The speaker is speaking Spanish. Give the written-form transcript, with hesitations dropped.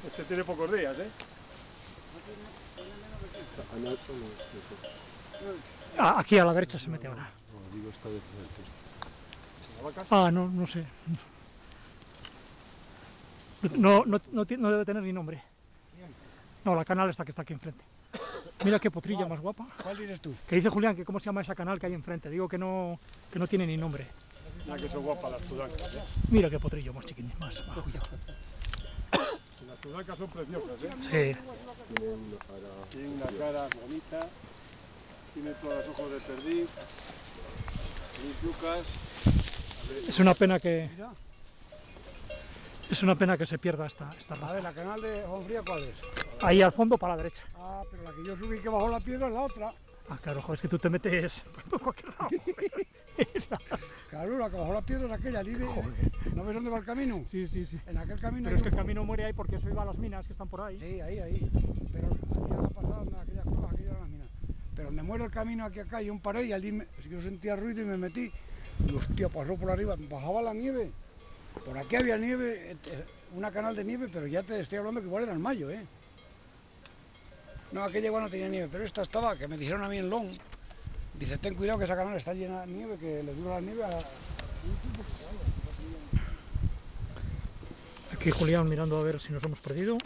Este tiene pocos días, ¿eh? Aquí a la derecha se mete ahora. No, digo esta de frente. ¿La vaca? Ah, no, no sé. No debe tener ni nombre. No, la canal esta que está aquí enfrente. Mira qué potrilla más guapa. ¿Cuál dices tú? Que dice Julián que cómo se llama esa canal que hay enfrente. Digo que no tiene ni nombre. Mira que son guapas las tudancas, ¿eh? Mira qué potrillo más chiquitín, más bajo. Las tudancas son preciosas, ¿eh? Sí. Tiene una cara bonita, tiene todos los ojos de perdiz, yucas. Es una pena que se pierda esta A raza. ver, la canal de Juanfría, ¿cuál es? Ahí al fondo para la derecha. Ah, pero la que yo subí que bajó la piedra es la otra. Ah, claro, joder, es que tú te metes por cualquier lado. Claro, la que bajó la piedra es aquella, Lide. ¿No ves dónde va el camino? Sí, sí, sí. En aquel camino. Pero es que el camino muere ahí porque eso iba a las minas que están por ahí. Sí, ahí. Pero aquí a la pasada, en aquella cueva, aquello era la mina. Pero donde muere el camino aquí acá, yo paré y allí es que yo sentía ruido y me metí. Y hostia, pasó por arriba, bajaba la nieve. Por aquí había nieve, una canal de nieve, pero ya te estoy hablando que igual era en mayo, ¿eh? No, aquella igual no tenía nieve, pero esta estaba, que me dijeron a mí en Long. Dice, ten cuidado que esa canal está llena de nieve, que le dura la nieve a... Aquí Julián mirando a ver si nos hemos perdido.